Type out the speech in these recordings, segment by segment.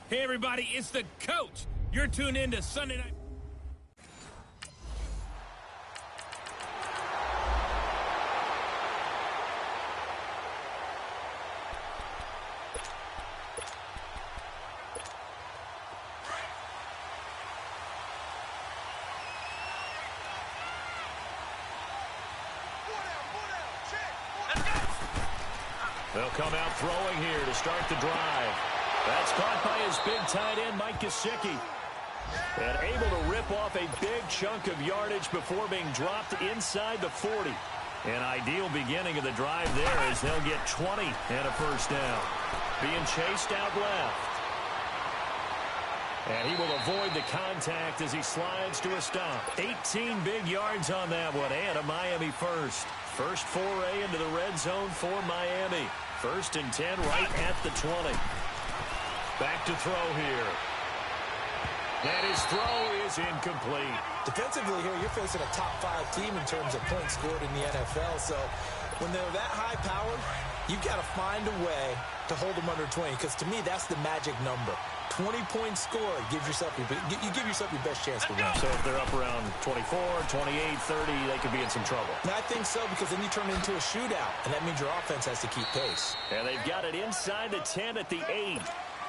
Hey, everybody, it's the coach. You're tuned in to Sunday Night. They'll come out throwing here to start the drive. That's caught by his big tight end, Mike Gesicki. And able to rip off a big chunk of yardage before being dropped inside the 40. An ideal beginning of the drive there as they'll get 20 and a first down. Being chased out left. And he will avoid the contact as he slides to a stop. 18 big yards on that one, and a Miami first. First foray into the red zone for Miami. First and 10 right at the 20. Back to throw here. And his throw is incomplete. Defensively here, you're facing a top-5 team in terms of points scored in the NFL. So when they're that high-powered, you've got to find a way to hold them under 20. Because to me, that's the magic number. 20 points scored, you give yourself your best chance to win. So if they're up around 24, 28, 30, they could be in some trouble. And I think so, because then you turn it into a shootout, and that means your offense has to keep pace. And they've got it inside the 10 at the 8.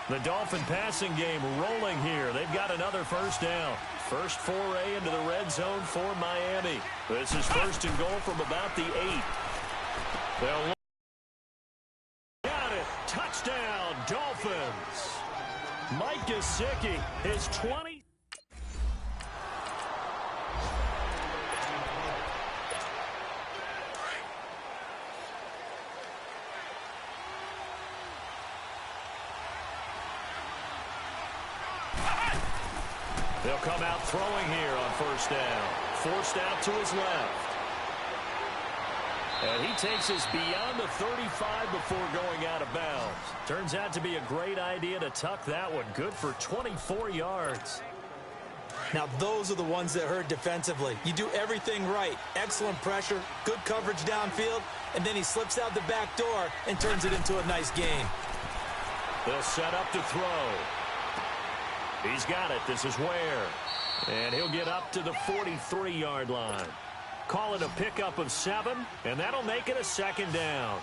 The Dolphin passing game rolling here. They've got another first down. First foray into the red zone for Miami. This is first and goal from about the 8. They'll got it. Touchdown, Dolphins. Mike Gesicki, his 20. They'll come out throwing here on first down. Forced out to his left. And he takes us beyond the 35 before going out of bounds. Turns out to be a great idea to tuck that one. Good for 24 yards. Now, those are the ones that hurt defensively. You do everything right. Excellent pressure, good coverage downfield, and then he slips out the back door and turns it into a nice gain. They'll set up to throw. He's got it. This is Ware. And he'll get up to the 43-yard line. Call it a pickup of 7, and that'll make it a second down.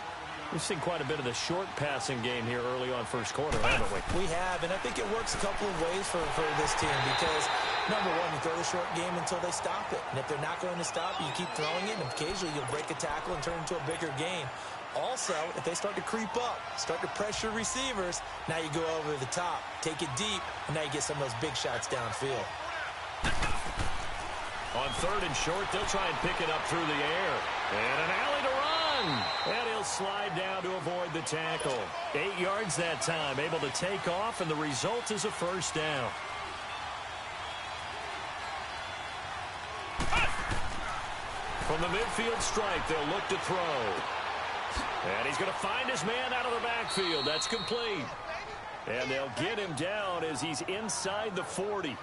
We've seen quite a bit of the short passing game here early on first quarter, haven't we? We have, and I think it works a couple of ways for this team because, number one, you throw the short game until they stop it. And if they're not going to stop it, you keep throwing it, and occasionally you'll break a tackle and turn it into a bigger gain. Also, if they start to creep up, start to pressure receivers, now you go over the top, take it deep, and now you get some of those big shots downfield. On third and short, they'll try and pick it up through the air. And an alley to run. And he'll slide down to avoid the tackle. 8 yards that time, able to take off, and the result is a first down. From the midfield stripe, they'll look to throw. And he's going to find his man out of the backfield. That's complete. And they'll get him down as he's inside the 40.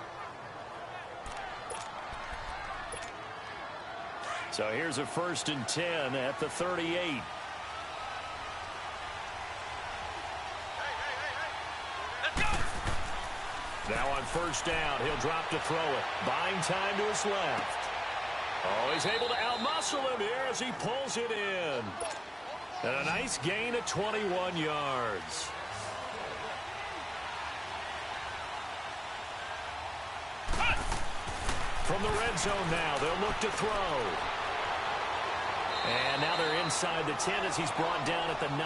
So here's a first and 10 at the 38. Now on first down, he'll drop to throw it. Buying time to his left. Oh, he's able to outmuscle him here as he pulls it in. And a nice gain of 21 yards. From the red zone now, they'll look to throw. And now they're inside the 10 as he's brought down at the 9.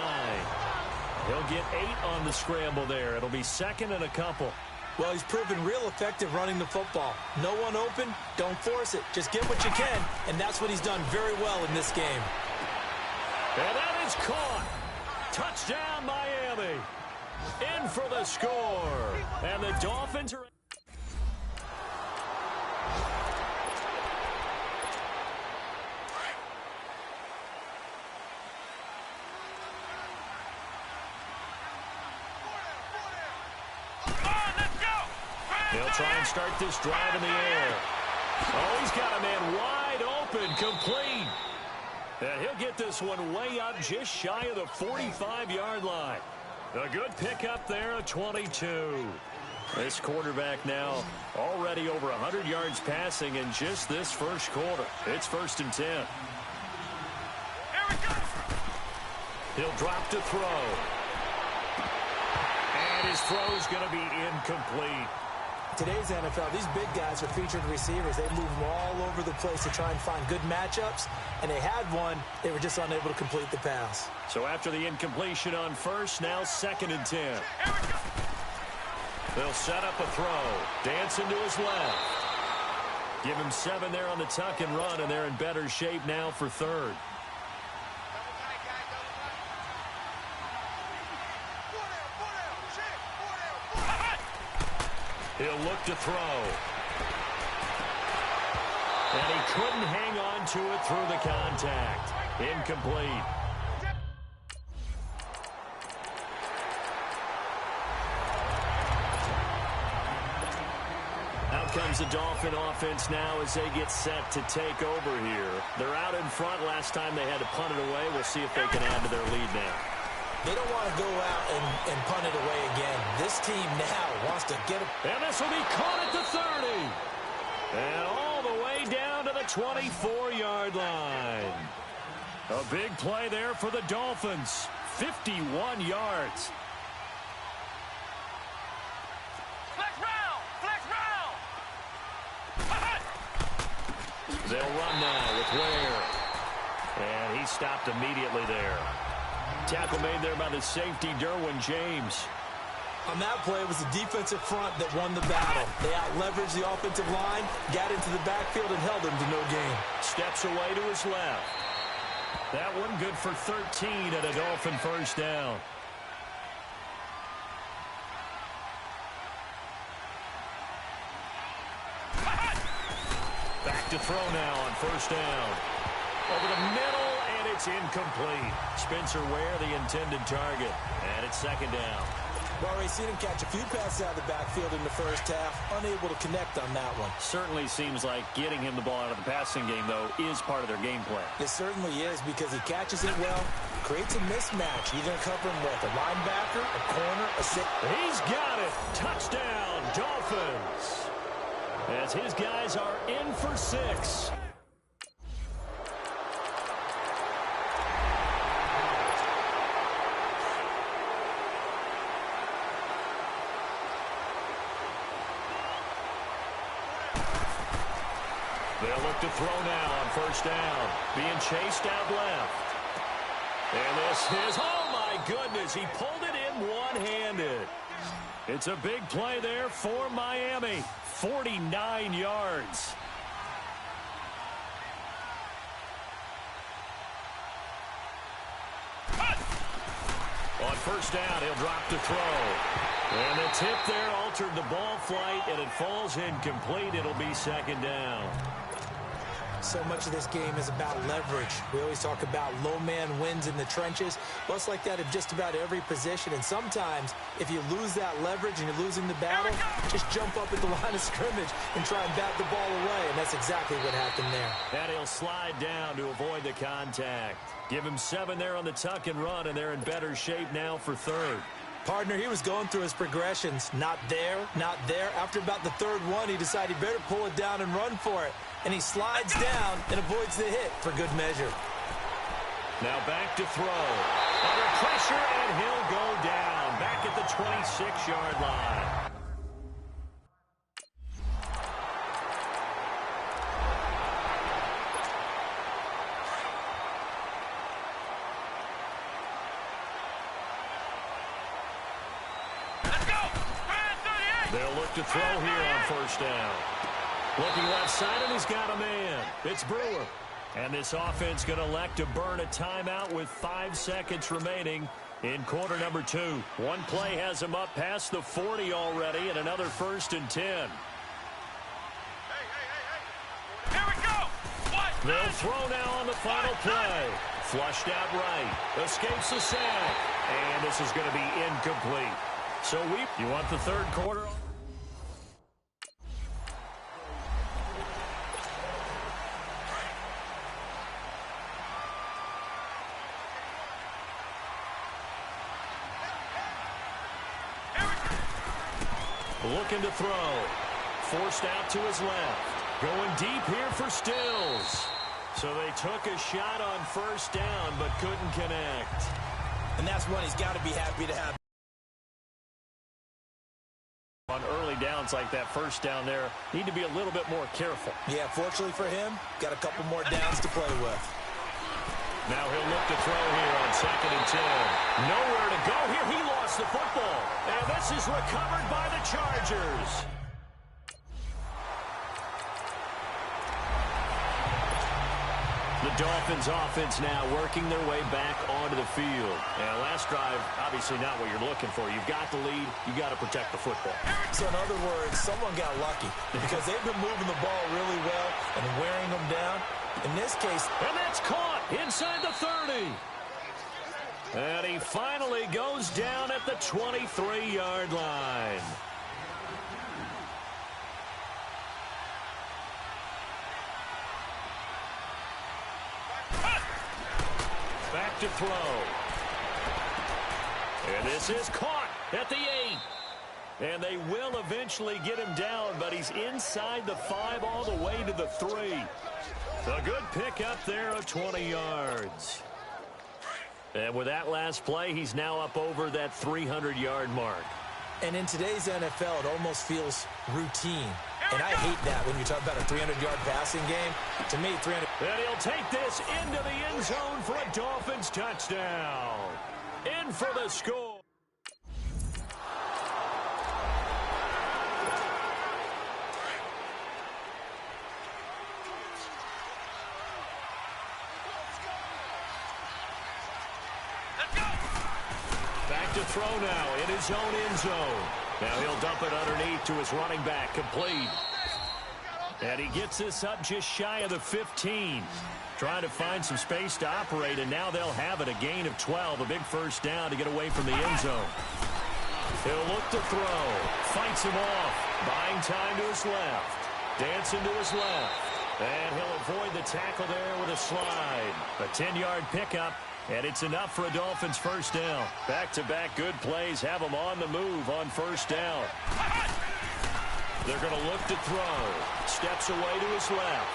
He'll get 8 on the scramble there. It'll be second and a couple. Well, he's proven real effective running the football. No one open, don't force it. Just get what you can, and that's what he's done very well in this game. And that is caught. Touchdown, Miami. In for the score. And the Dolphins are... They'll try and start this drive in the air. Oh, he's got a man wide open, complete. And he'll get this one way up just shy of the 45-yard line. A good pickup there, a 22. This quarterback now already over 100 yards passing in just this first quarter. It's 1st and 10. Here we go. He'll drop to throw. And his throw's going to be incomplete. Today's NFL, these big guys are featured receivers. They move them all over the place to try and find good matchups, and they had one. They were just unable to complete the pass. So after the incompletion on first, now 2nd and 10. They'll set up a throw. Dancing to his left. Give him 7 there on the tuck and run, and they're in better shape now for 3rd. He'll look to throw. And he couldn't hang on to it through the contact. Incomplete. Out comes the Dolphin offense now as they get set to take over here. They're out in front. Last time they had to punt it away. We'll see if they can add to their lead now. They don't want to go out and punt it away again. This team now wants to get it. And this will be caught at the 30. And all the way down to the 24-yard line. A big play there for the Dolphins. 51 yards. Flex round. Flex round. They'll run now with Ware. And he stopped immediately there. Tackle made there by the safety, Derwin James. On that play, it was the defensive front that won the battle. They out-leveraged the offensive line, got into the backfield, and held them to no gain. Steps away to his left. That one good for 13 at a Dolphin first down. Back to throw now on first down. Over the middle, and it's incomplete. Spencer Ware, the intended target. And it's 2nd down. We've already seen him catch a few passes out of the backfield in the first half, unable to connect on that one. Certainly seems like getting him the ball out of the passing game, though, is part of their game plan. It certainly is because he catches it well, creates a mismatch. You're going to cover him with a linebacker, a corner, a safety. He's got it. Touchdown, Dolphins. As his guys are in for 6. They'll look to throw now on first down. Being chased out left. And this is, oh my goodness, he pulled it in one-handed. It's a big play there for Miami. 49 yards. On first down, he'll drop to throw. And the tip there altered the ball flight, and it falls incomplete. It'll be 2nd down. So much of this game is about leverage. We always talk about low man wins in the trenches. Well, it's like that in just about every position. And sometimes, if you lose that leverage and you're losing the battle, just jump up at the line of scrimmage and try and bat the ball away. And that's exactly what happened there. And he'll slide down to avoid the contact. Give him 7 there on the tuck and run, and they're in better shape now for 3rd. Partner, he was going through his progressions. Not there, not there. After about the 3rd one, he decided he better pull it down and run for it. And he slides down and avoids the hit for good measure. Now back to throw. Under pressure, and he'll go down. Back at the 26-yard line. Let's go. They'll look to throw here on first down. Looking left side, and he's got a man. It's Brewer. And this offense going to elect to burn a timeout with 5 seconds remaining in quarter number 2. One play has him up past the 40 already, and another 1st and 10. Here we go. What? They'll throw now on the final play. Flushed out right. Escapes the sack. And this is going to be incomplete. So you want the 3rd quarter? looking to throw. Forced out to his left. Going deep here for Stills. So they took a shot on first down, but couldn't connect. And that's one he's got to be happy to have. On early downs like that, first down there, need to be a little bit more careful. Yeah, fortunately for him, got a couple more downs to play with. Now he'll look to throw here on 2nd and 10. Nowhere to go here. He lost the football. And this is recovered by the Chargers. The Dolphins offense now working their way back onto the field. And last drive, obviously not what you're looking for. You've got the lead. You got to protect the football. So in other words, someone got lucky because they've been moving the ball really well and wearing them down. In this case, and that's caught inside the 30. And he finally goes down at the 23-yard line. Back to throw. And this is caught at the 8. And they will eventually get him down, but he's inside the 5 all the way to the 3. A good pick up there of 20 yards. And with that last play, he's now up over that 300-yard mark. And in today's NFL, it almost feels routine. And I hate that when you talk about a 300-yard passing game. To me, 300... And he'll take this into the end zone for a Dolphins touchdown. In for the score. Back to throw now in his own end zone. Now he'll dump it underneath to his running back, complete. And he gets this up just shy of the 15. Trying to find some space to operate, and now they'll have it. A gain of 12, a big first down to get away from the end zone. He'll look to throw. Fights him off. Buying time to his left. Dancing to his left. And he'll avoid the tackle there with a slide. A 10-yard pickup. And it's enough for a Dolphins first down. Back-to-back good plays have them on the move on first down. They're going to look to throw. Steps away to his left.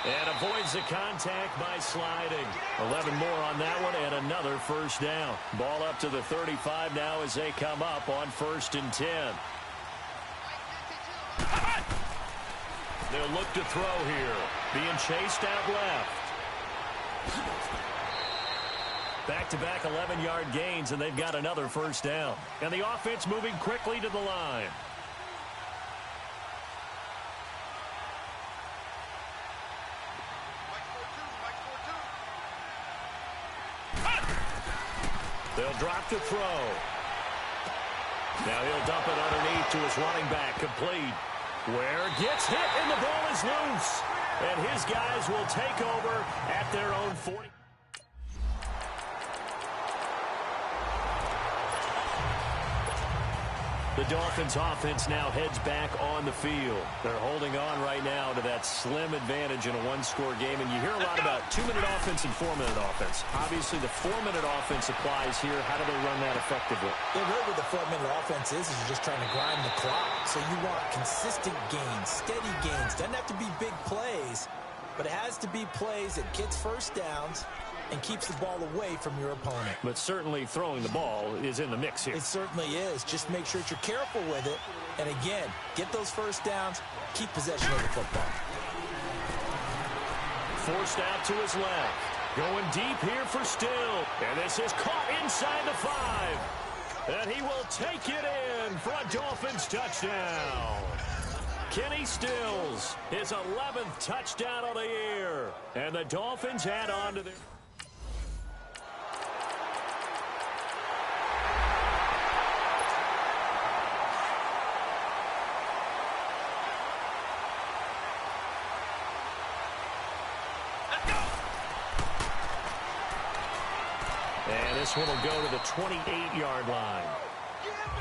And avoids the contact by sliding. 11 more on that one and another first down. Ball up to the 35 now as they come up on 1st and 10. They'll look to throw here. Being chased out left. Back-to-back 11-yard gains, and they've got another first down. And the offense moving quickly to the line. They'll drop to throw. Now he'll dump it underneath to his running back, complete. Where gets hit, and the ball is loose. And his guys will take over at their own 40. The Dolphins offense now heads back on the field. They're holding on right now to that slim advantage in a one-score game. And you hear a lot about 2-minute offense and 4-minute offense. Obviously, the 4-minute offense applies here. How do they run that effectively? Yeah, really what the 4-minute offense is you're just trying to grind the clock. So you want consistent gains, steady gains. Doesn't have to be big plays, but it has to be plays that gets first downs and keeps the ball away from your opponent. But certainly throwing the ball is in the mix here. It certainly is. Just make sure that you're careful with it. And again, get those first downs, keep possession of the football. Forced out to his left. Going deep here for Still. And this is caught inside the 5. And he will take it in for a Dolphins touchdown. Kenny Stills, his 11th touchdown of the year. And the Dolphins add on to their... And this one will go to the 28-yard line.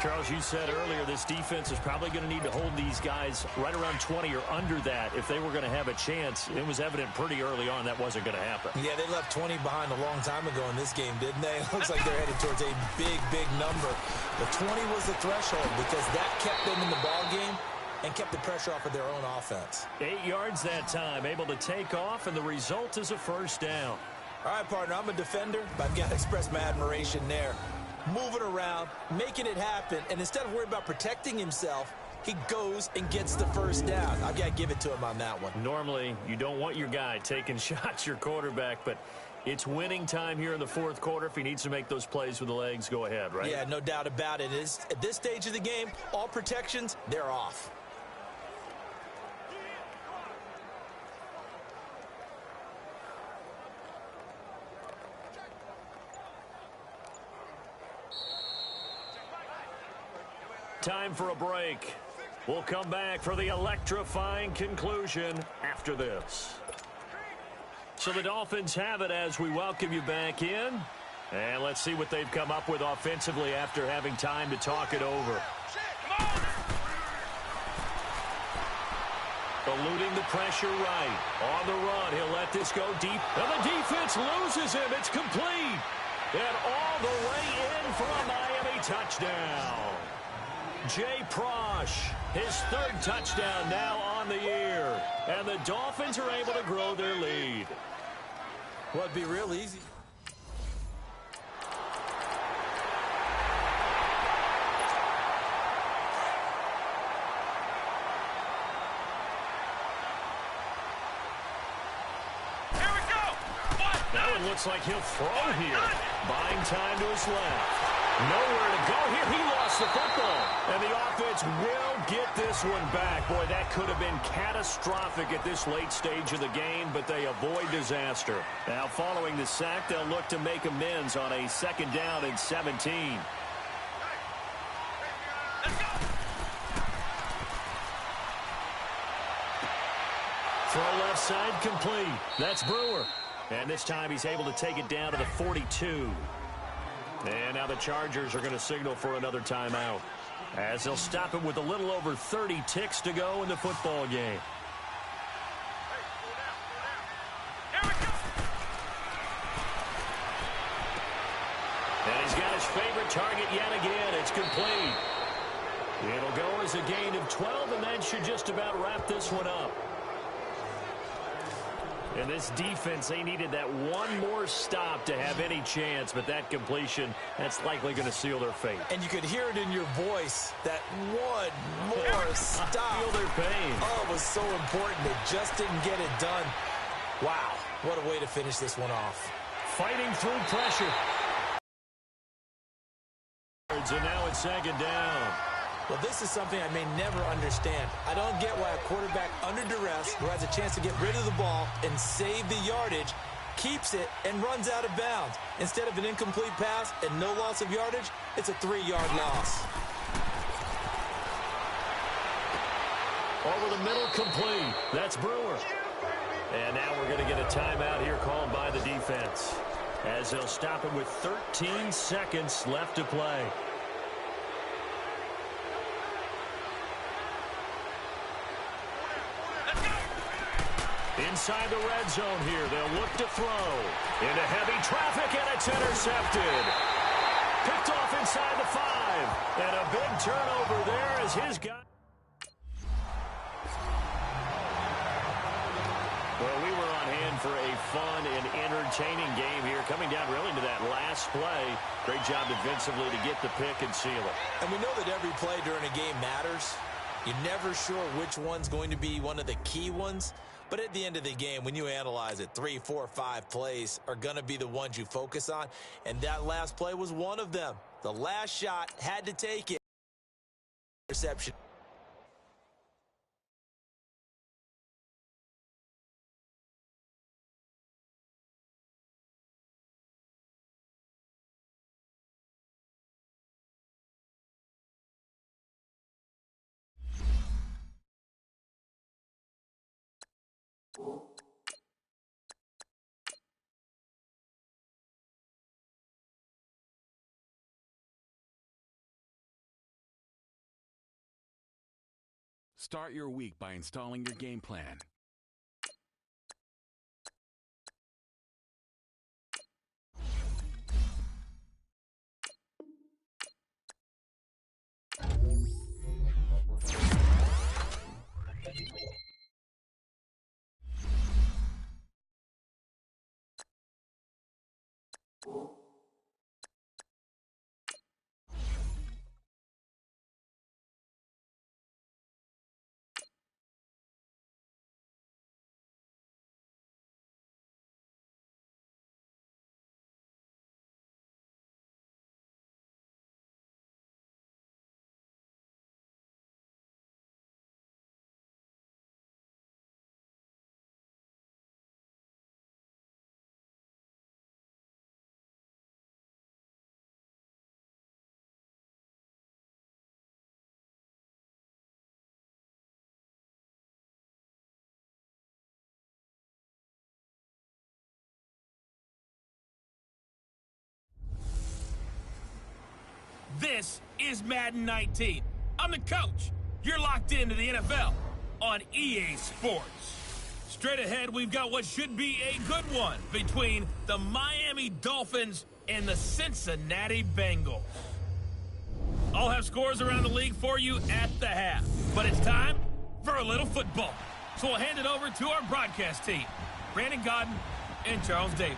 Charles, you said earlier this defense is probably going to need to hold these guys right around 20 or under that if they were going to have a chance. It was evident pretty early on that wasn't going to happen. Yeah, they left 20 behind a long time ago in this game, didn't they? It looks like they're headed towards a big, big number. The 20 was the threshold because that kept them in the ball game and kept the pressure off of their own offense. 8 yards that time, able to take off, and the result is a first down. All right, partner, I'm a defender, but I've got to express my admiration there. Moving around, making it happen, and instead of worrying about protecting himself, he goes and gets the first down. I've got to give it to him on that one. Normally, you don't want your guy taking shots, your quarterback, but it's winning time here in the fourth quarter. If he needs to make those plays with the legs, go ahead, right? Yeah, no doubt about it. At this stage of the game, all protections, they're off. Time for a break. We'll come back for the electrifying conclusion after this. So the Dolphins have it as we welcome you back in. And let's see what they've come up with offensively after having time to talk it over. Eluding the pressure right. On the run, he'll let this go deep. And the defense loses him. It's complete. And all the way in for a Miami touchdown. Jay Prosh, his third touchdown now on the year. And the Dolphins are able to grow their lead. Well, it'd be real easy. Here we go. Now it looks like he'll throw here. Buying time to his left. Nowhere to go here. He lost the football. And the offense will get this one back. Boy, that could have been catastrophic at this late stage of the game, but they avoid disaster. Now, following the sack, they'll look to make amends on a second down and 17. Throw left side complete. That's Brewer. And this time he's able to take it down to the 42. And now the Chargers are going to signal for another timeout, as they'll stop it with a little over 30 ticks to go in the football game. And he's got his favorite target yet again. It's complete. It'll go as a gain of 12, and that should just about wrap this one up. And this defense, they needed that one more stop to have any chance, but that completion, that's likely going to seal their fate. And you could hear it in your voice, that one more stop. I feel their pain. Oh, it was so important. They just didn't get it done. Wow, what a way to finish this one off. Fighting through pressure. And now it's second down. Well, this is something I may never understand. I don't get why a quarterback under duress who has a chance to get rid of the ball and save the yardage keeps it and runs out of bounds. Instead of an incomplete pass and no loss of yardage, it's a 3-yard loss. Over the middle, complete. That's Brewer. And now we're going to get a timeout here called by the defense, as they'll stop it with 13 seconds left to play. Inside the red zone here, they'll look to throw. Into heavy traffic, and it's intercepted. Picked off inside the 5. And a big turnover there as his guy. Well, we were on hand for a fun and entertaining game here, coming down really to that last play. Great job defensively to get the pick and seal it. And we know that every play during a game matters. You're never sure which one's going to be one of the key ones. But at the end of the game, when you analyze it, 3, 4, 5 plays are going to be the ones you focus on. And that last play was one of them. The last shot had to take it. Interception. Start your week by installing your game plan. This is Madden 19. I'm the coach. You're locked into the NFL on EA Sports. Straight ahead, we've got what should be a good one between the Miami Dolphins and the Cincinnati Bengals. I'll have scores around the league for you at the half. But it's time for a little football. So we'll hand it over to our broadcast team, Brandon Godden and Charles Davis.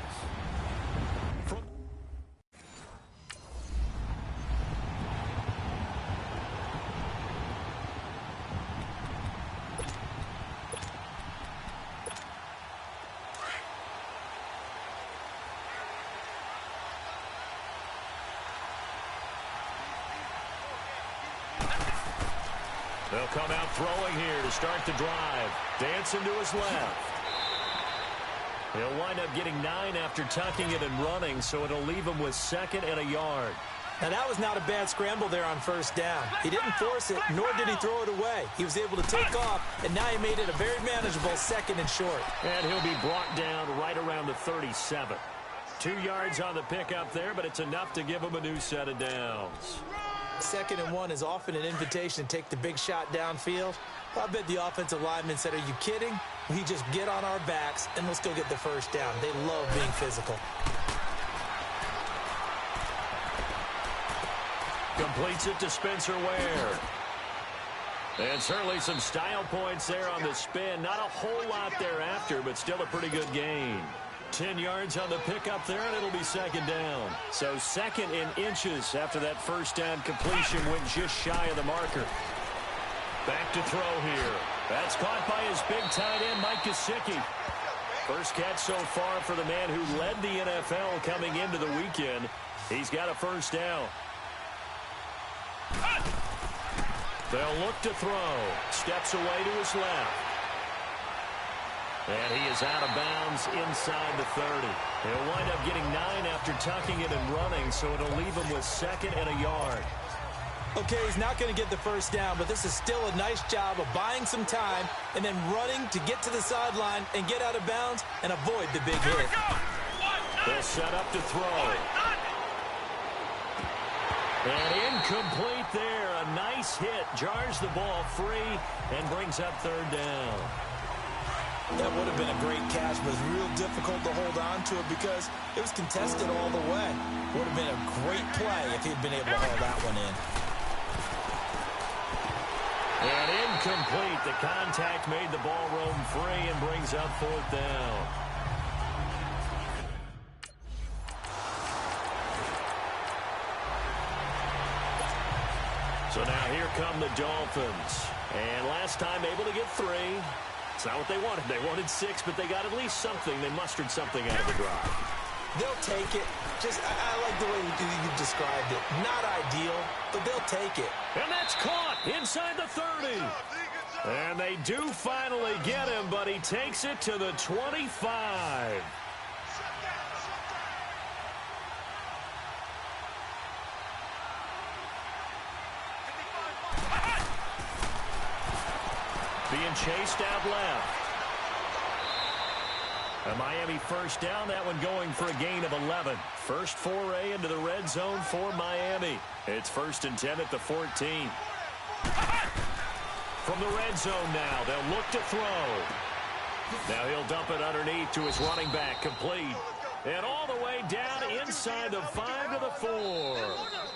They'll come out throwing here to start the drive. Dancing to his left. He'll wind up getting 9 after tucking it and running, so it'll leave him with 2nd and a yard. Now, that was not a bad scramble there on first down. He didn't force it, nor did he throw it away. He was able to take off, and now he made it a very manageable 2nd and short. And he'll be brought down right around the 37. 2 yards on the pickup there, but it's enough to give him a new set of downs. 2nd and 1 is often an invitation to take the big shot downfield. I bet the offensive lineman said, "Are you kidding? We just get on our backs and let's go get the first down." They love being physical. Completes it to Spencer Ware. And certainly some style points there on the spin. Not a whole lot thereafter, but still a pretty good gain. 10 yards on the pickup there, and it'll be 2nd down. So 2nd in inches after that first down completion went just shy of the marker. Back to throw here. That's caught by his big tight end, Mike Gesicki. First catch so far for the man who led the NFL coming into the weekend. He's got a first down. They'll look to throw. Steps away to his left. And he is out of bounds inside the 30. He'll wind up getting 9 after tucking it and running, so it'll leave him with 2nd and a yard. Okay, he's not going to get the first down, but this is still a nice job of buying some time and then running to get to the sideline and get out of bounds and avoid the big hit. They'll set up to throw. And incomplete there. A nice hit. Jars the ball free and brings up 3rd down. That would have been a great catch, but it was real difficult to hold on to it because it was contested all the way. Would have been a great play if he'd been able to hold that one in. And incomplete. The contact made the ball roam free and brings up 4th down. So now here come the Dolphins. And last time able to get 3. It's not what they wanted. They wanted 6, but they got at least something. They mustered something out of the drive. They'll take it. I like the way you described it. Not ideal, but they'll take it. And that's caught inside the 30. And they do finally get him, but he takes it to the 25. Being chased out left. A Miami first down, that one going for a gain of 11. First foray into the red zone for Miami. It's 1st and 10 at the 14. From the red zone now. They'll look to throw. Now he'll dump it underneath to his running back, complete. And all the way down inside the 5 to the 4.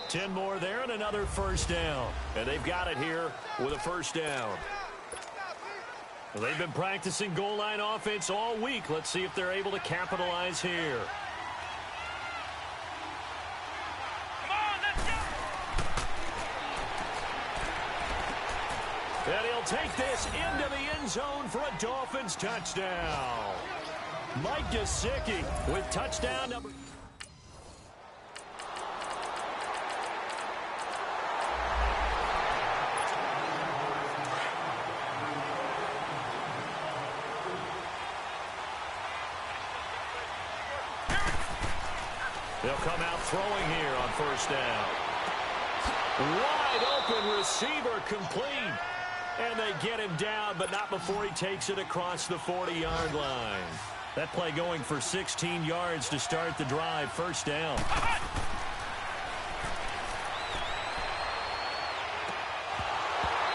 10 more there and another first down. And they've got it here with a first down. Well, they've been practicing goal line offense all week. Let's see if they're able to capitalize here. And he'll take this into the end zone for a Dolphins touchdown. Mike Gesicki with touchdown number. They'll come out throwing here on first down. Wide open receiver, complete. And they get him down, but not before he takes it across the 40-yard line. That play going for 16 yards to start the drive. First down.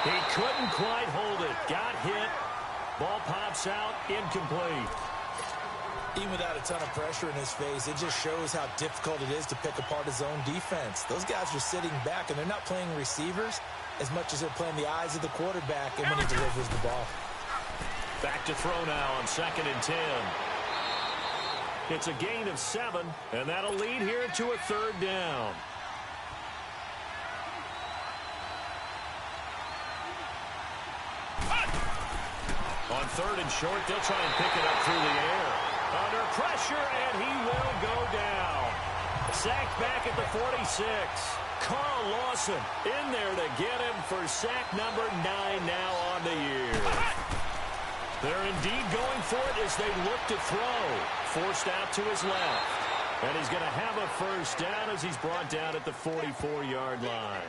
He couldn't quite hold it. Got hit. Ball pops out. Incomplete. Even without a ton of pressure in his face, it just shows how difficult it is to pick apart his own defense. Those guys are sitting back, and they're not playing receivers as much as they're playing the eyes of the quarterback and when he delivers the ball. Back to throw now on 2nd and 10. It's a gain of 7, and that'll lead here to a 3rd down. On 3rd and short, they'll try and pick it up through the air. Under pressure, and he will go down. Sacked back at the 46. Carl Lawson in there to get him for sack number 9 now on the year. They're indeed going for it as they look to throw. Forced out to his left. And he's going to have a first down as he's brought down at the 44-yard line.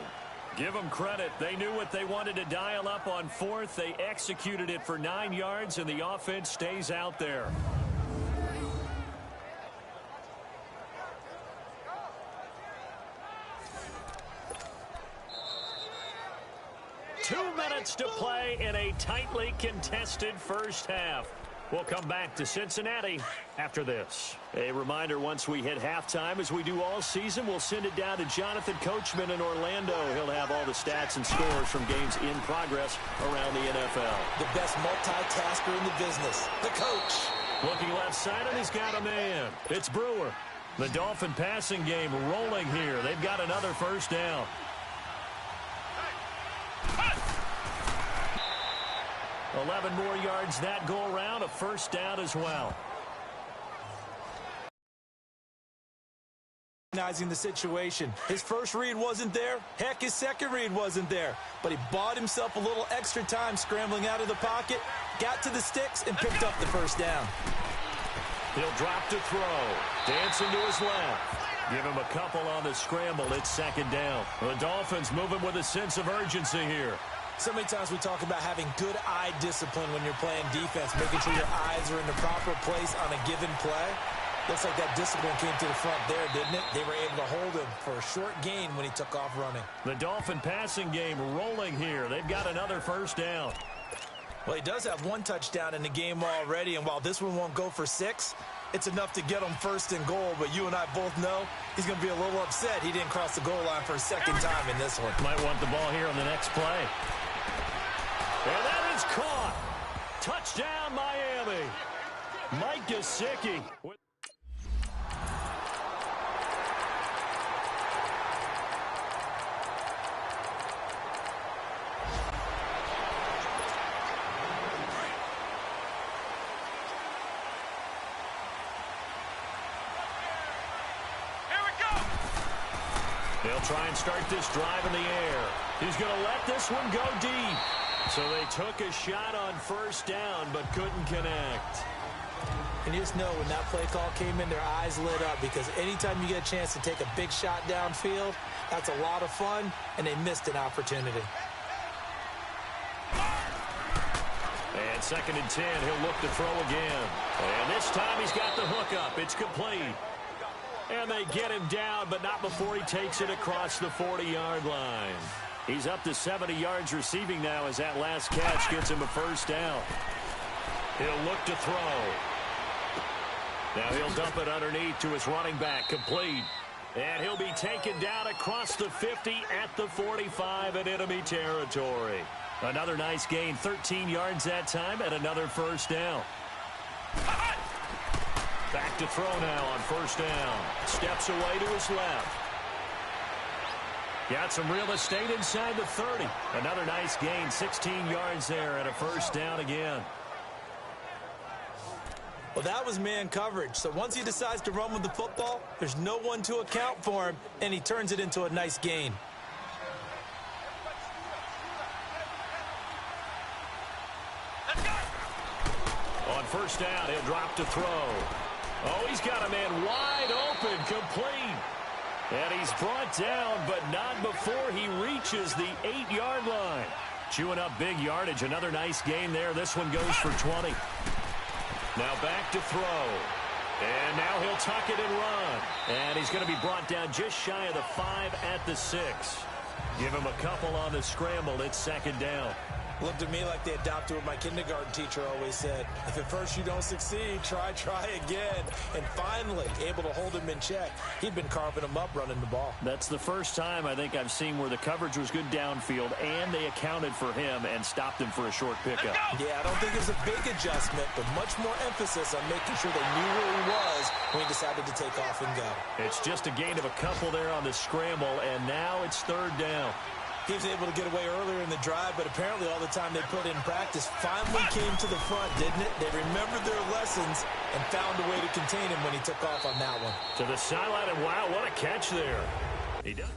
Give them credit. They knew what they wanted to dial up on 4th. They executed it for 9 yards, and the offense stays out there. Two minutes to play in a tightly contested first half. We'll come back to Cincinnati after this. A reminder, once we hit halftime, as we do all season, we'll send it down to Jonathan Coachman in Orlando. He'll have all the stats and scores from games in progress around the NFL. The best multitasker in the business, the coach. Looking left side, and he's got a man. It's Brewer. The Dolphin passing game rolling here. They've got another first down. 11 more yards that go around, a first down as well. Recognizing the situation. His first read wasn't there. Heck, his second read wasn't there. But he bought himself a little extra time scrambling out of the pocket, got to the sticks, and picked up the first down. He'll drop to throw. Dancing to his left. Give him a couple on the scramble. It's 2nd down. The Dolphins moving with a sense of urgency here. So many times we talk about having good eye discipline when you're playing defense, making sure your eyes are in the proper place on a given play. Looks like that discipline came to the front there, didn't it? They were able to hold him for a short gain when he took off running. The Dolphin passing game rolling here. They've got another first down. Well, he does have 1 touchdown in the game already, and while this one won't go for 6, it's enough to get him 1st and goal. But you and I both know he's going to be a little upset he didn't cross the goal line for a second time in this one. Might want the ball here on the next play. And that is caught. Touchdown, Miami. Mike Gesicki. They'll try and start this drive in the air. He's going to let this one go deep. So they took a shot on first down, but couldn't connect. And you just know when that play call came in, their eyes lit up, because anytime you get a chance to take a big shot downfield, that's a lot of fun, and they missed an opportunity. And 2nd and 10, he'll look to throw again. And this time he's got the hook up. It's complete. And they get him down, but not before he takes it across the 40-yard line. He's up to 70 yards receiving now as that last catch gets him a first down. He'll look to throw. Now he'll dump it underneath to his running back, complete. And he'll be taken down across the 50 at the 45 in enemy territory. Another nice gain, 13 yards that time, and another first down. Back to throw now on first down. Steps away to his left. Got some real estate inside the 30. Another nice gain, 16 yards there, and a first down again. Well, that was man coverage. So once he decides to run with the football, there's no one to account for him, and he turns it into a nice gain. On first down, he'll drop to throw. Oh, he's got a man wide open, complete. And he's brought down, but not before he reaches the 8-yard line. Chewing up big yardage. Another nice gain there. This one goes for 20. Now back to throw. And now he'll tuck it and run. And he's going to be brought down just shy of the 5 at the 6. Give him a couple on the scramble. It's second down. Looked at me like they adopted what my kindergarten teacher always said. If at first you don't succeed, try again. And finally, able to hold him in check. He'd been carving him up running the ball. That's the first time I think I've seen where the coverage was good downfield and they accounted for him and stopped him for a short pickup. Yeah, I don't think it was a big adjustment, but much more emphasis on making sure they knew where he was when he decided to take off and go. It's just a gain of a couple there on the scramble, and now it's third down. He was able to get away earlier in the drive, but apparently all the time they put in practice finally came to the front, didn't it? They remembered their lessons and found a way to contain him when he took off on that one. To the sideline, and wow, what a catch there. He does.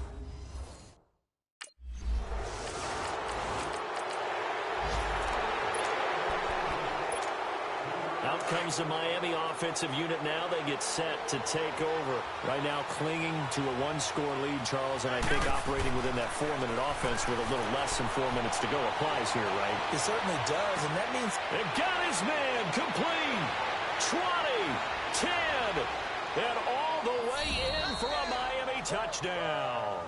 Out comes the Miami offensive unit now. They get set to take over. Right now clinging to a one-score lead, Charles, and I think operating within that 4-minute offense with a little less than 4 minutes to go applies here, right? It certainly does, and that means... They've got his man complete. 20, 10, and all the way in for a Miami touchdown.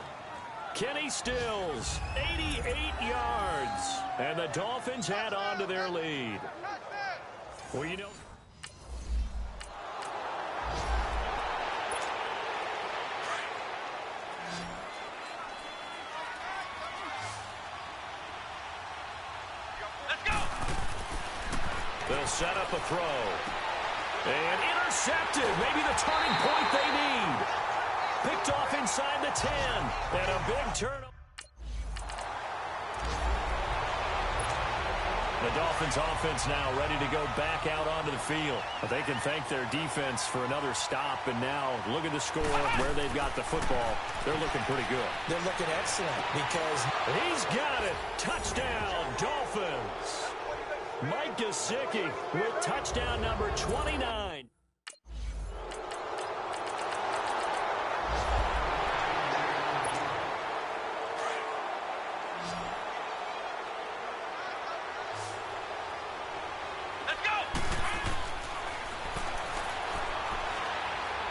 Kenny Stills, 88 yards, and the Dolphins add on to their lead. Well, you know... Let's go! They'll set up a throw. And intercepted. Maybe the turning point they need. Picked off inside the 10. And a big turnover. The Dolphins offense now ready to go back out onto the field. But they can thank their defense for another stop. And now look at the score where they've got the football. They're looking pretty good. They're looking excellent because... He's got it. Touchdown, Dolphins. Mike Gesicki with touchdown number 29.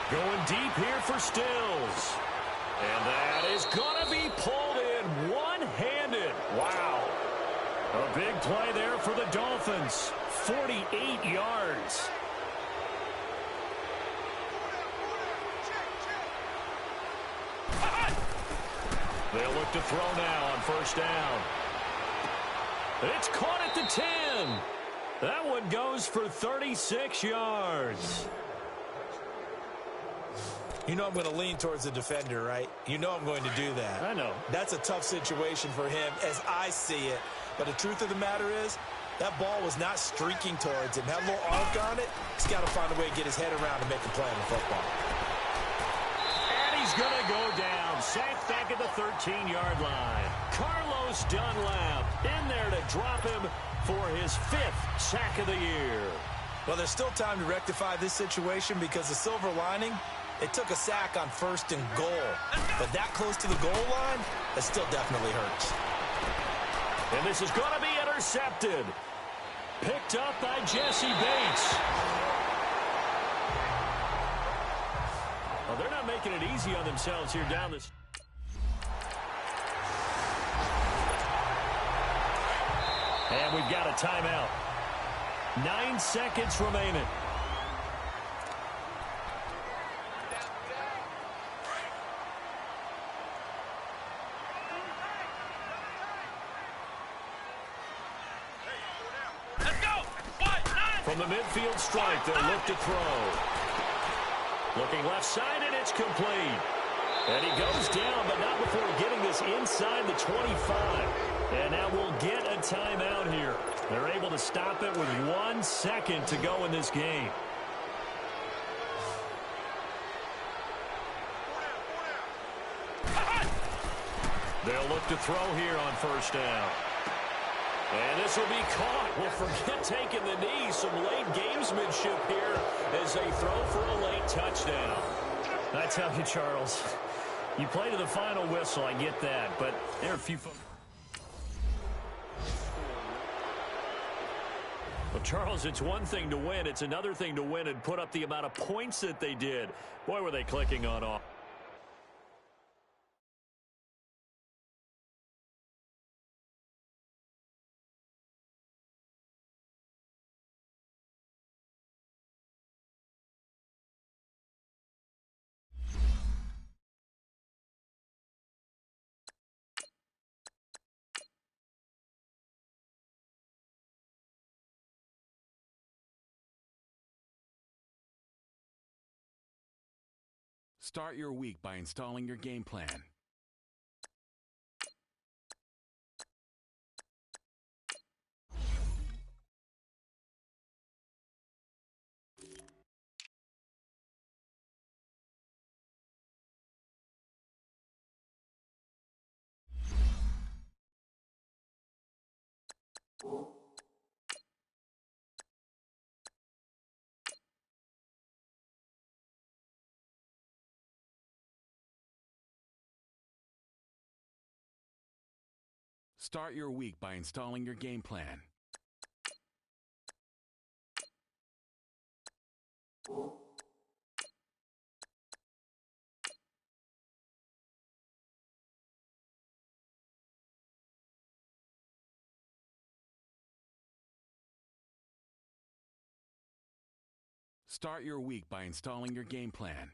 Going deep here for Stills. And that is going to be pulled in one-handed. Wow. A big play there for the Dolphins. 48 yards. They'll look to throw now on first down. It's caught at the 10. That one goes for 36 yards. You know I'm going to lean towards the defender, right? You know I'm going to do that. I know. That's a tough situation for him as I see it. But the truth of the matter is, that ball was not streaking towards him. That little arc on it, he's got to find a way to get his head around and make a play on the football. And he's going to go down. Sacked back at the 13-yard line. Carlos Dunlap in there to drop him for his 5th sack of the year. Well, there's still time to rectify this situation because the silver lining, it took a sack on 1st and goal. But that close to the goal line, that still definitely hurts. And this is going to be intercepted. Picked up by Jesse Bates. Well, they're not making it easy on themselves here down this. And we've got a timeout. 9 seconds remaining. From the midfield stripe, they'll look to throw. Looking left side, and it's complete. And he goes down, but not before getting this inside the 25. And now we'll get a timeout here. They're able to stop it with 1 second to go in this game. They'll look to throw here on first down. And this will be caught. Well, forget taking the knee. Some late gamesmanship here as they throw for a late touchdown. I tell you, Charles, you play to the final whistle. I get that. But there are a few folks. Well, Charles, it's one thing to win. It's another thing to win and put up the amount of points that they did. Boy, were they clicking on off. Start your week by installing your game plan. Start your week by installing your game plan. Start your week by installing your game plan.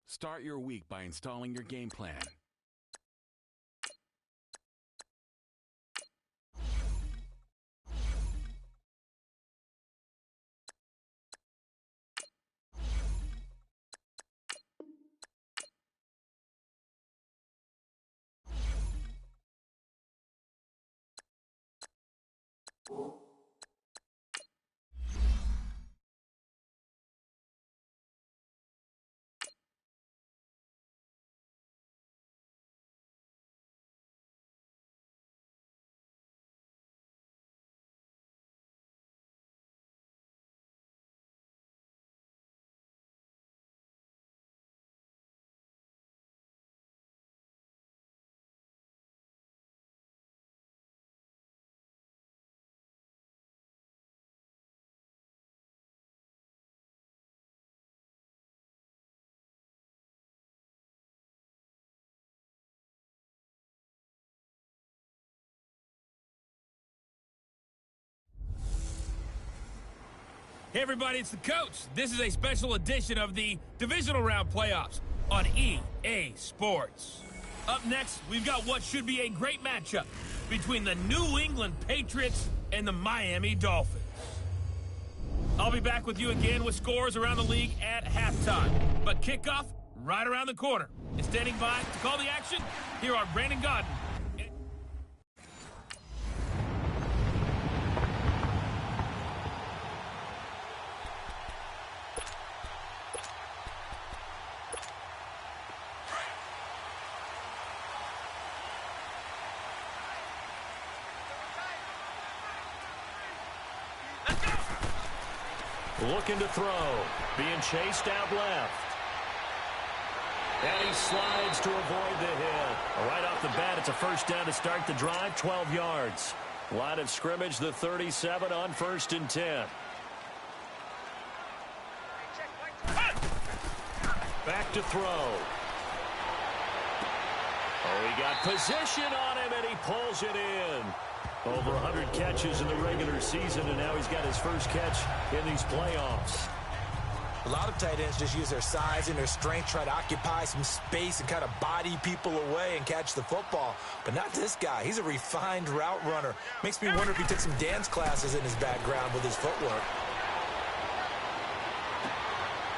Start your week by installing your game plan. Hey everybody, it's the coach. This is a special edition of the divisional round playoffs. on EA Sports. Up next, we've got what should be a great matchup between the New England Patriots and the Miami Dolphins. I'll be back with you again with scores around the league at halftime. But kickoff right around the corner. And standing by to call the action, here are Brandon Godden. Looking to throw. Being chased out left. And he slides to avoid the hit. Right off the bat, it's a first down to start the drive, 12 yards. Line of scrimmage, the 37 on 1st and 10. Back to throw. Oh, he got position on him, and he pulls it in. Over 100 catches in the regular season, and now he's got his first catch in these playoffs. A lot of tight ends just use their size and their strength, try to occupy some space and kind of body people away and catch the football. But not this guy. He's a refined route runner. Makes me wonder if he took some dance classes in his background with his footwork.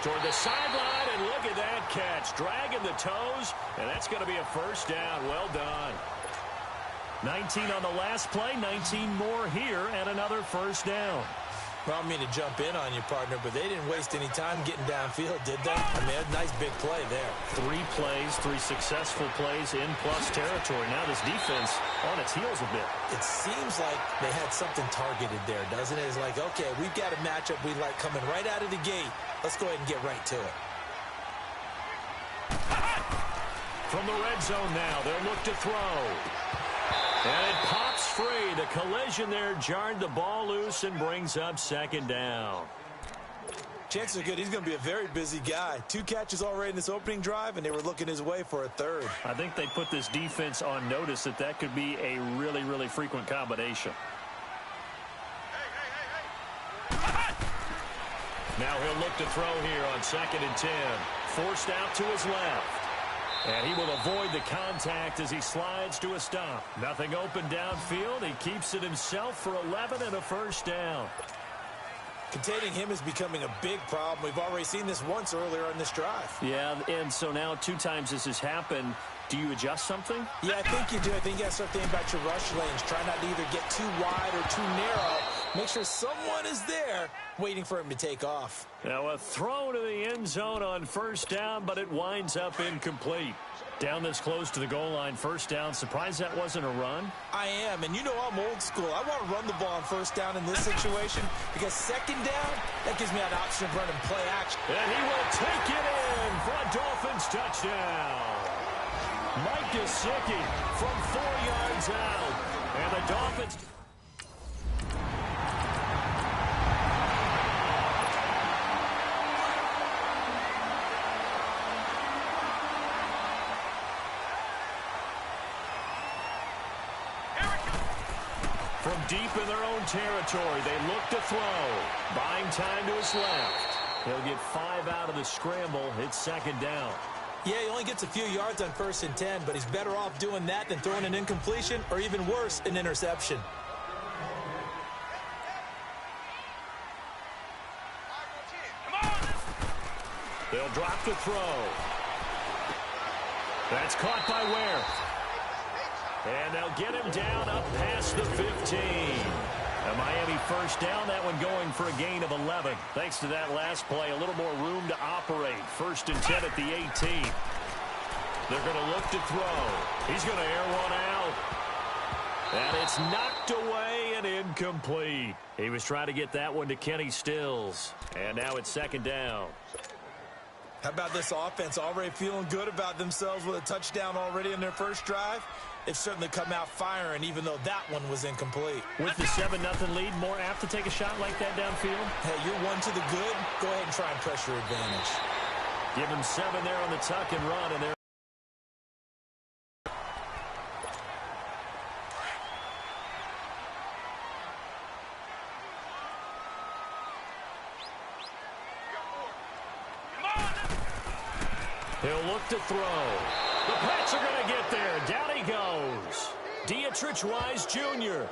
Toward the sideline, and look at that catch. Dragging the toes, and that's going to be a first down. Well done. 19 on the last play, 19 more here, and another first down. Well, I mean to jump in on you, partner, but they didn't waste any time getting downfield, did they? I mean, a nice big play there. 3 plays, 3 successful plays in plus territory. Now this defense on its heels a bit. It seems like they had something targeted there, doesn't it? It's like, okay, we've got a matchup we like coming right out of the gate. Let's go ahead and get right to it. From the red zone now, they'll look to throw. And it pops free. The collision there jarred the ball loose and brings up 2nd down. Chances are good he's going to be a very busy guy. 2 catches already in this opening drive, and they were looking his way for a 3rd. I think they put this defense on notice that that could be a really, really frequent combination. Now he'll look to throw here on 2nd and 10. Forced out to his left. And he will avoid the contact as he slides to a stop. Nothing open downfield. He keeps it himself for 11 and a first down. Containing him is becoming a big problem. We've already seen this once earlier in this drive. Yeah, and so now 2 times this has happened. Do you adjust something? Yeah, I think you do. I think you got to start thinking about your rush lanes. Try not to either get too wide or too narrow. Make sure someone is there waiting for him to take off. Now a throw to the end zone on first down, but it winds up incomplete. Down this close to the goal line, first down. Surprised that wasn't a run? I am, and you know I'm old school. I want to run the ball on first down in this situation because 2nd down, that gives me an option of running play action. And he will take it in for a Dolphins touchdown. Mike Gesicki from 4 yards out. And the Dolphins... From deep in their own territory, they look to throw. Buying time to his left. He'll get 5 out of the scramble. It's 2nd down. Yeah, he only gets a few yards on 1st and 10, but he's better off doing that than throwing an incompletion or even worse, an interception. They'll drop to throw. That's caught by Ware. And they'll get him down up past the 15. A Miami first down, that one going for a gain of 11. Thanks to that last play, a little more room to operate. 1st and 10 at the 18. They're going to look to throw. He's going to air one out. And it's knocked away and incomplete. He was trying to get that one to Kenny Stills. And now it's 2nd down. How about this offense already feeling good about themselves with a touchdown already in their first drive? They've certainly come out firing, even though that one was incomplete. With the 7-0 lead, more apt to take a shot like that downfield? Hey, you're 1 to the good. Go ahead and try and press your advantage. Give him 7 there on the tuck and run, and there. He'll look to throw. The Pats are going to get there. Down he goes. Dietrich Wise Jr.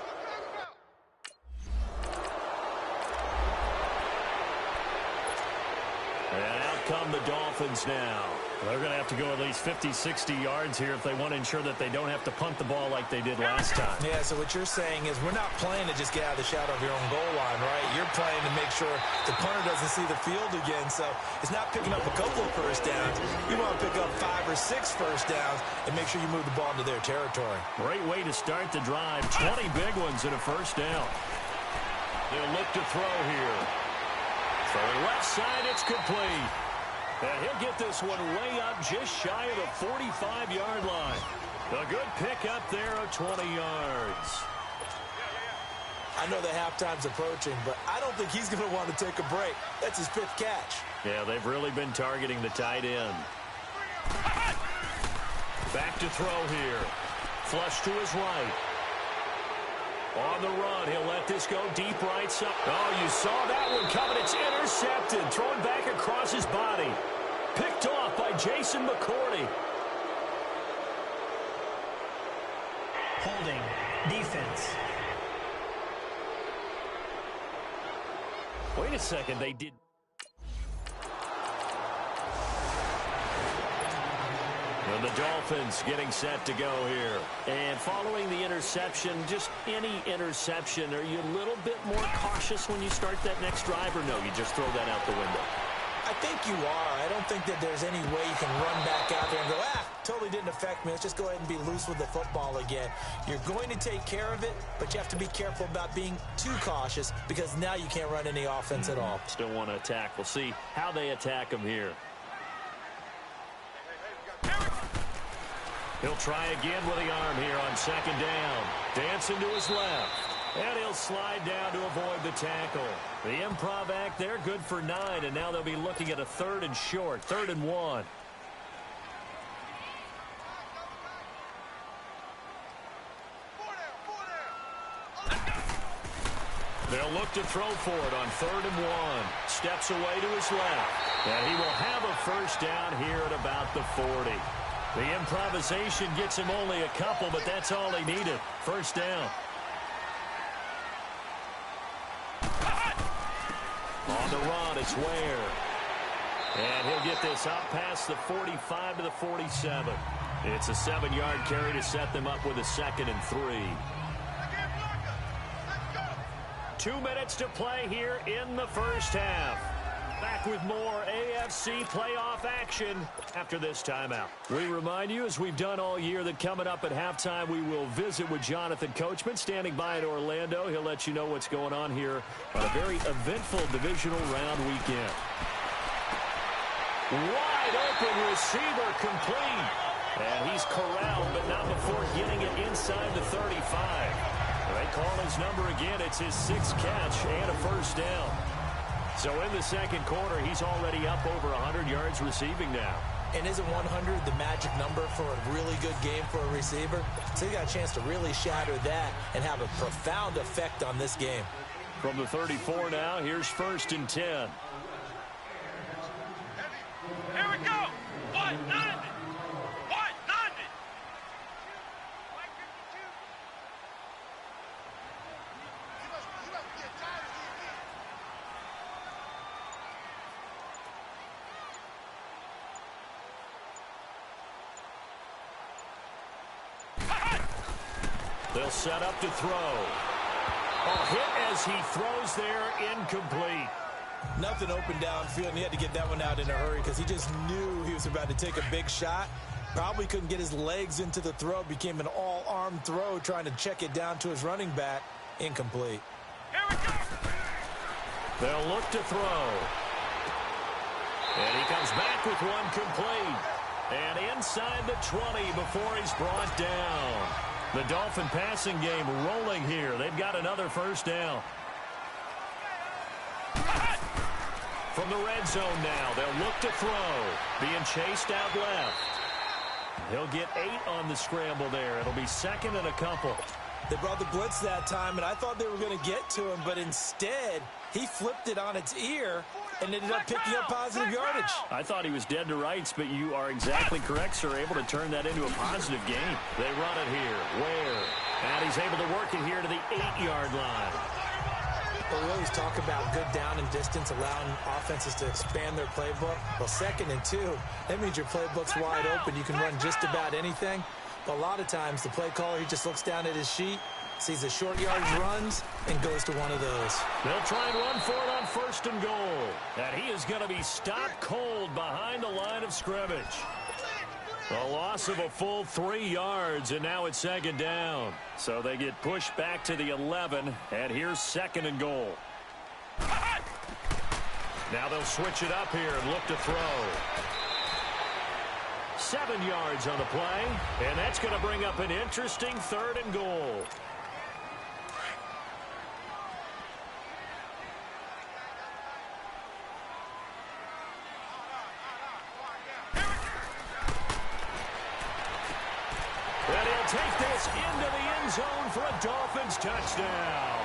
And out come the Dolphins now. They're going to have to go at least 50, 60 yards here if they want to ensure that they don't have to punt the ball like they did last time. Yeah, so what you're saying is we're not playing to just get out of the shadow of your own goal line, right? You're playing to make sure the punter doesn't see the field again. So it's not picking up a couple of first downs. You want to pick up 5 or 6 first downs and make sure you move the ball into their territory. Great way to start the drive. 20 big ones and a first down. They'll look to throw here. Throwing left side, it's complete. And he'll get this one way up just shy of the 45-yard line. A good pick up there of 20 yards. I know that halftime's approaching, but I don't think he's going to want to take a break. That's his 5th catch. Yeah, they've really been targeting the tight end. Back to throw here. Flush to his right. On the run, he'll let this go deep right side. Oh, you saw that one coming. It's intercepted. Thrown back across his body. Picked off by Jason McCourty. Holding. Defense. Wait a second, they did. And the Dolphins getting set to go here. And following the interception, just any interception, are you a little bit more cautious when you start that next drive, or no, you just throw that out the window? I think you are. I don't think that there's any way you can run back out there and go, totally didn't affect me. Let's just go ahead and be loose with the football again. You're going to take care of it, but you have to be careful about being too cautious because now you can't run any offense at all. Still want to attack. We'll see how they attack him here. He'll try again with the arm here on second down. Dancing to his left. And he'll slide down to avoid the tackle. The improv act there, good for 9, and now they'll be looking at a 3rd and short, 3rd and 1. They'll look to throw for it on 3rd and 1. Steps away to his left. And he will have a first down here at about the 40. The improvisation gets him only a couple, but that's all he needed. First down. On the run, it's Ware. And he'll get this out past the 45 to the 47. It's a 7-yard carry to set them up with a 2nd and 3. 2 minutes to play here in the first half. Back with more AFC playoff action after this timeout. We remind you, as we've done all year, that coming up at halftime, we will visit with Jonathan Coachman, standing by in Orlando. He'll let you know what's going on here on a very eventful divisional round weekend. Wide open receiver complete. And he's corralled, but not before getting it inside the 35. They call his number again. It's his 6th catch and a first down. So in the second quarter, he's already up over 100 yards receiving now. And isn't 100 the magic number for a really good game for a receiver? So he got a chance to really shatter that and have a profound effect on this game. From the 34 now, here's 1st and 10. Here we go. 190. 190. They'll set up to throw. A hit as he throws there, incomplete. Nothing open downfield, and he had to get that one out in a hurry because he just knew he was about to take a big shot. Probably couldn't get his legs into the throw. Became an all-arm throw, trying to check it down to his running back. Incomplete. Here we go. They'll look to throw. And he comes back with one complete. And inside the 20 before he's brought down. The Dolphin passing game rolling here. They've got another first down. From the red zone now, they'll look to throw. Being chased out left. He'll get 8 on the scramble there. It'll be 2nd and a couple. They brought the blitz that time, and I thought they were going to get to him, but instead, he flipped it on its ear and ended up picking up positive yardage. I thought he was dead to rights, but you are exactly correct, sir. Able to turn that into a positive gain. They run it here. Ware. And he's able to work it here to the 8-yard line. Well, we always talk about good down and distance, allowing offenses to expand their playbook. Well, 2nd and 2, that means your playbook's wide open. You can run just about anything. But a lot of times, the play caller, he just looks down at his sheet, sees the short yardage runs, and goes to one of those. They'll try and run for it on 1st and goal. And he is going to be stopped cold behind the line of scrimmage. A loss of a full 3 yards, and now it's 2nd down. So they get pushed back to the 11, and here's 2nd and goal. Now they'll switch it up here and look to throw. 7 yards on the play, and that's going to bring up an interesting 3rd and goal. And he'll take this into the end zone for a Dolphins touchdown.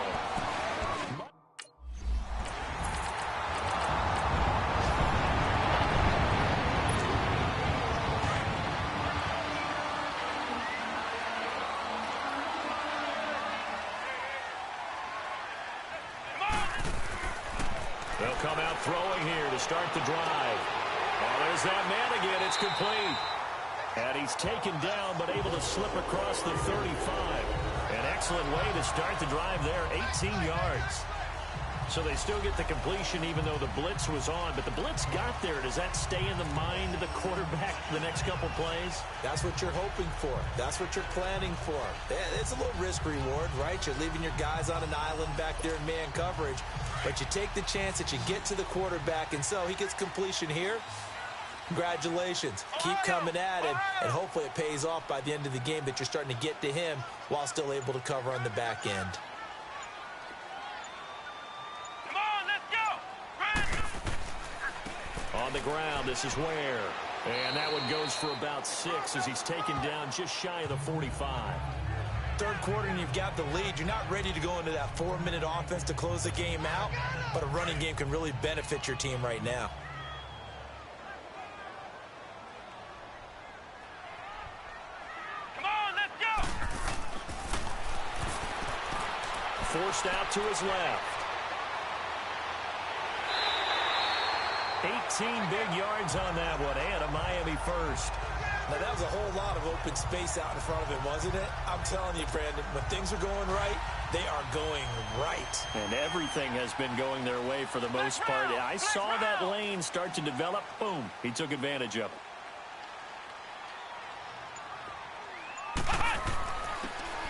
They'll come out throwing here to start the drive. Oh, there's that man again. It's complete. And he's taken down but able to slip across the 35. An excellent way to start the drive there, 18 yards. So they still get the completion even though the blitz was on. But the blitz got there. Does that stay in the mind of the quarterback the next couple plays? That's what you're hoping for. That's what you're planning for. It's a little risk-reward, right? You're leaving your guys on an island back there in man coverage. But you take the chance that you get to the quarterback, and so he gets completion here. Congratulations. Keep coming at him, and hopefully it pays off by the end of the game that you're starting to get to him while still able to cover on the back end. Come on, let's go! On the ground, this is Ware. And that one goes for about 6 as he's taken down just shy of the 45. 3rd quarter and you've got the lead. You're not ready to go into that 4-minute offense to close the game out, but a running game can really benefit your team right now. Come on, let's go! Forced out to his left. 18 big yards on that one, and a Miami first. Now, that was a whole lot of open space out in front of him, wasn't it? I'm telling you, Brandon, when things are going right, they are going right. And everything has been going their way for the most part. I saw that lane start to develop. Boom. He took advantage of it.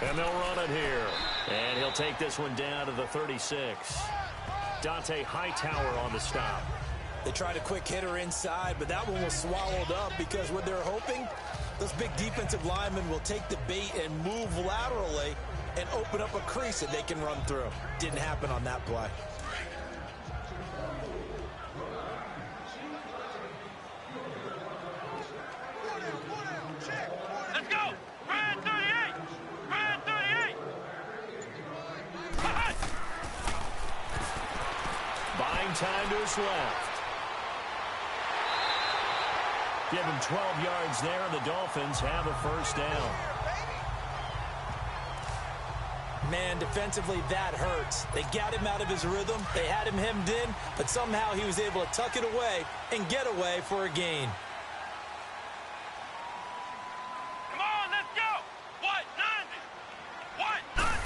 And they'll run it here. And he'll take this one down to the 36. Dante Hightower on the stop. They tried a quick hitter inside, but that one was swallowed up because what they're hoping, those big defensive linemen will take the bait and move laterally and open up a crease that they can run through. Didn't happen on that play. Let's go! Red 38! Red 38! Buying time to his left. Give him 12 yards there, and the Dolphins have a first down. Man, defensively, that hurts. They got him out of his rhythm. They had him hemmed in, but somehow he was able to tuck it away and get away for a gain. Come on, let's go! What? 90! What? 90!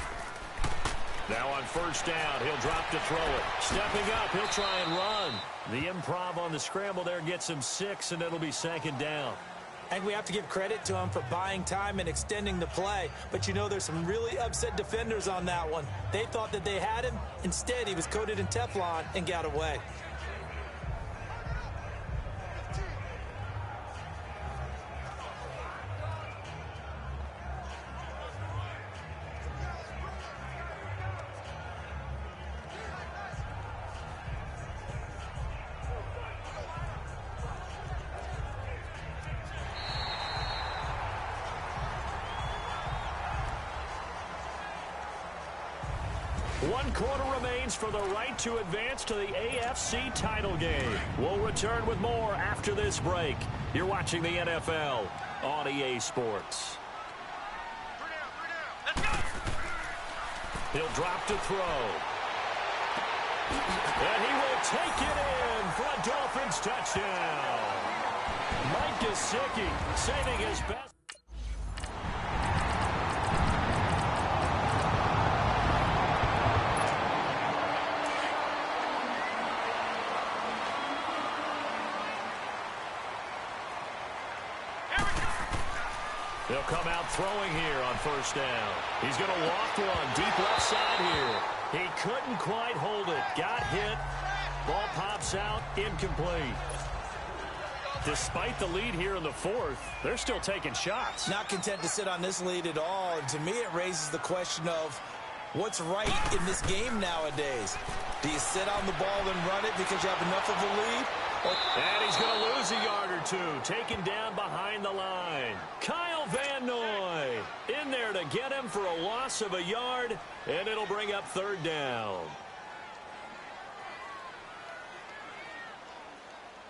Now on first down, he'll drop to throw it. Stepping up, he'll try and run. The improv on the scramble there gets him 6, and it'll be 2nd down. And we have to give credit to him for buying time and extending the play. But you know, there's some really upset defenders on that one. They thought that they had him. Instead, he was coated in Teflon and got away. 1 quarter remains for the right to advance to the AFC title game. We'll return with more after this break. You're watching the NFL on EA Sports. He'll drop to throw. And he will take it in for a Dolphins touchdown. Mike Gesicki saving his best. They'll come out throwing here on first down. He's going to walk one deep left side here. He couldn't quite hold it. Got hit. Ball pops out. Incomplete. Despite the lead here in the fourth, they're still taking shots. Not content to sit on this lead at all. And to me, it raises the question of what's right in this game nowadays. Do you sit on the ball and run it because you have enough of a lead? And he's going to lose a yard or two, taken down behind the line. Kyle Van Noy in there to get him for a loss of a yard, and it'll bring up third down.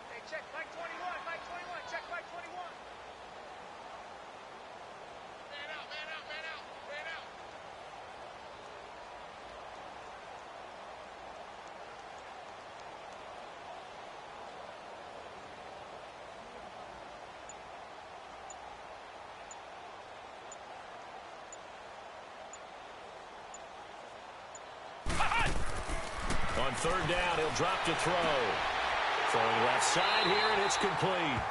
Hey, check Mike 21, Mike 21, check Mike 21. Man out, man out, man out, man out. On third down, he'll drop to throw. Throwing left side here, and it's complete.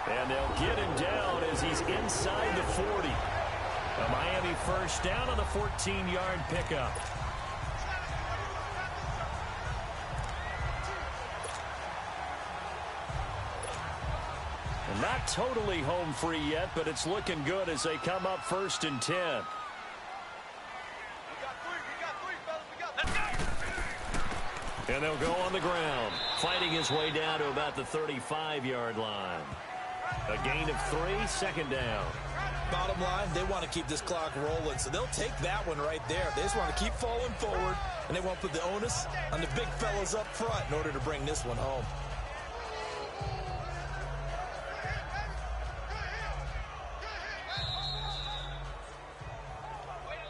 And they'll get him down as he's inside the 40. A Miami first down on the 14-yard pickup. And not totally home free yet, but it's looking good as they come up first and 10. And they'll go on the ground, fighting his way down to about the 35-yard line. A gain of 3, second down. Bottom line, they want to keep this clock rolling, so they'll take that one right there. They just want to keep falling forward, and they won't put the onus on the big fellas up front in order to bring this one home.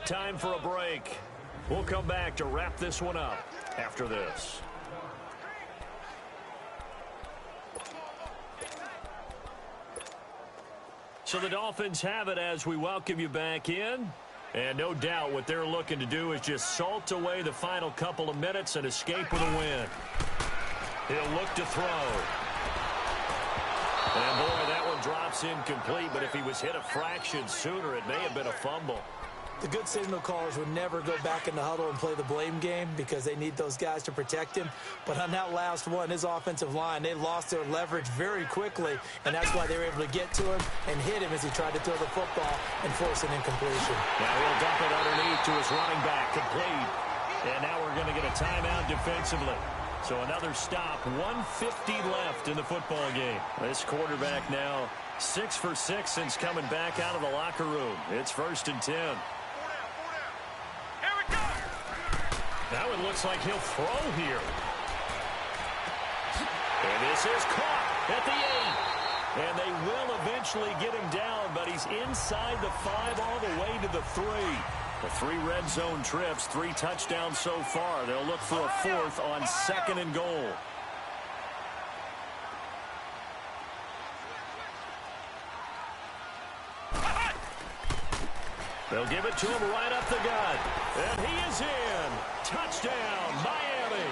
Time for a break. We'll come back to wrap this one up after this. So the Dolphins have it as we welcome you back in. And no doubt what they're looking to do is just salt away the final couple of minutes and escape with a win. He'll look to throw. And boy, that one drops incomplete, but if he was hit a fraction sooner, it may have been a fumble. The good signal callers would never go back in the huddle and play the blame game because they need those guys to protect him. But on that last one, his offensive line, they lost their leverage very quickly, and that's why they were able to get to him and hit him as he tried to throw the football and force an incompletion. Now he'll dump it underneath to his running back, complete. And now we're going to get a timeout defensively. So another stop, 1:50 left in the football game. This quarterback now 6 for 6 since coming back out of the locker room. It's first and 10. Now it looks like he'll throw here. And this is caught at the 8. And they will eventually get him down, but he's inside the 5 all the way to the 3. With 3 red zone trips, 3 touchdowns so far. They'll look for a 4th on 2nd and goal. They'll give it to him right up the gut. And he is in. Touchdown, Miami.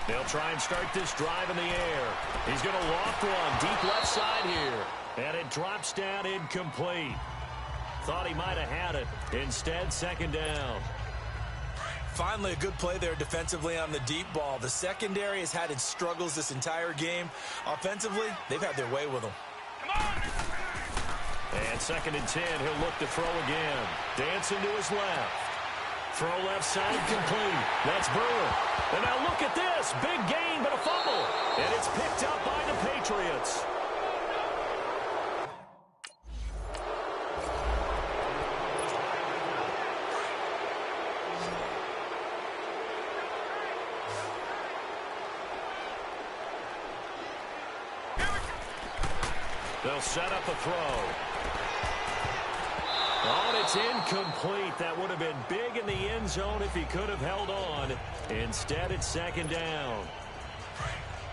They'll try and start this drive in the air. He's going to loft one deep left side here. And it drops down incomplete. Thought he might have had it. Instead, second down. Finally, a good play there defensively on the deep ball. The secondary has had its struggles this entire game. Offensively, they've had their way with them. And second and 10, he'll look to throw again. Dancing to his left. Throw left side complete. That's Brewer. And now look at this. Big gain, but a fumble. And it's picked up by the Patriots. They'll set up a throw. Oh, and it's incomplete. That would have been big in the end zone if he could have held on. Instead, it's second down.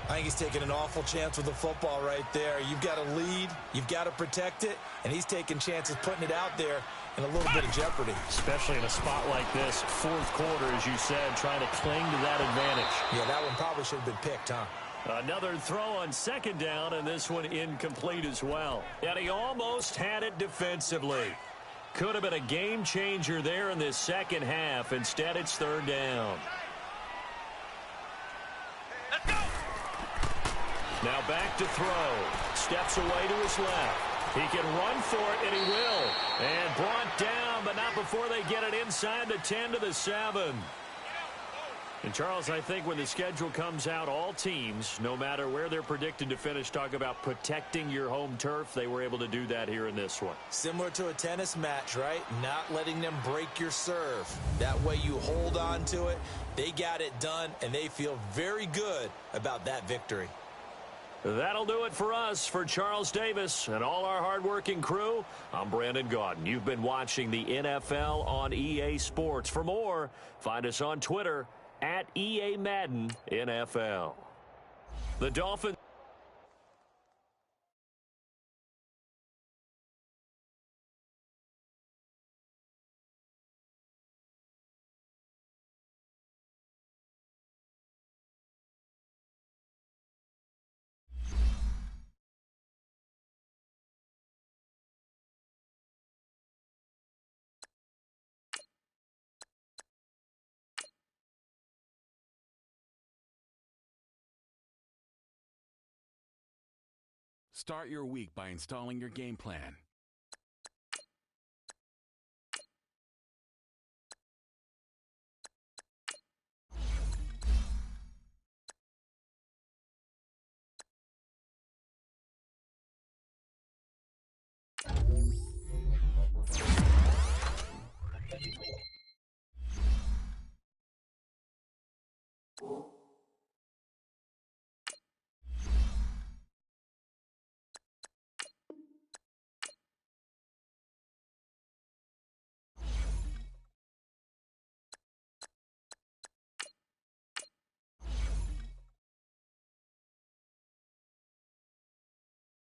I think he's taking an awful chance with the football right there. You've got to lead, you've got to protect it, and he's taking chances putting it out there in a little bit of jeopardy. Especially in a spot like this, fourth quarter, as you said, trying to cling to that advantage. Yeah, that one probably should have been picked, huh? Another throw on second down, and this one incomplete as well. And he almost had it defensively. Could have been a game changer there in this second half. Instead, it's third down. Let's go. Now back to throw. Steps away to his left. He can run for it, and he will. And brought down, but not before they get it inside the 10 to the 7. And, Charles, I think when the schedule comes out, all teams, no matter where they're predicted to finish, talk about protecting your home turf. They were able to do that here in this one. Similar to a tennis match, right? Not letting them break your serve. That way you hold on to it. They got it done, and they feel very good about that victory. That'll do it for us. For Charles Davis and all our hardworking crew, I'm Brandon Gaudin. You've been watching the NFL on EA Sports. For more, find us on Twitter at EA Madden NFL. The Dolphins. Start your week by installing your game plan.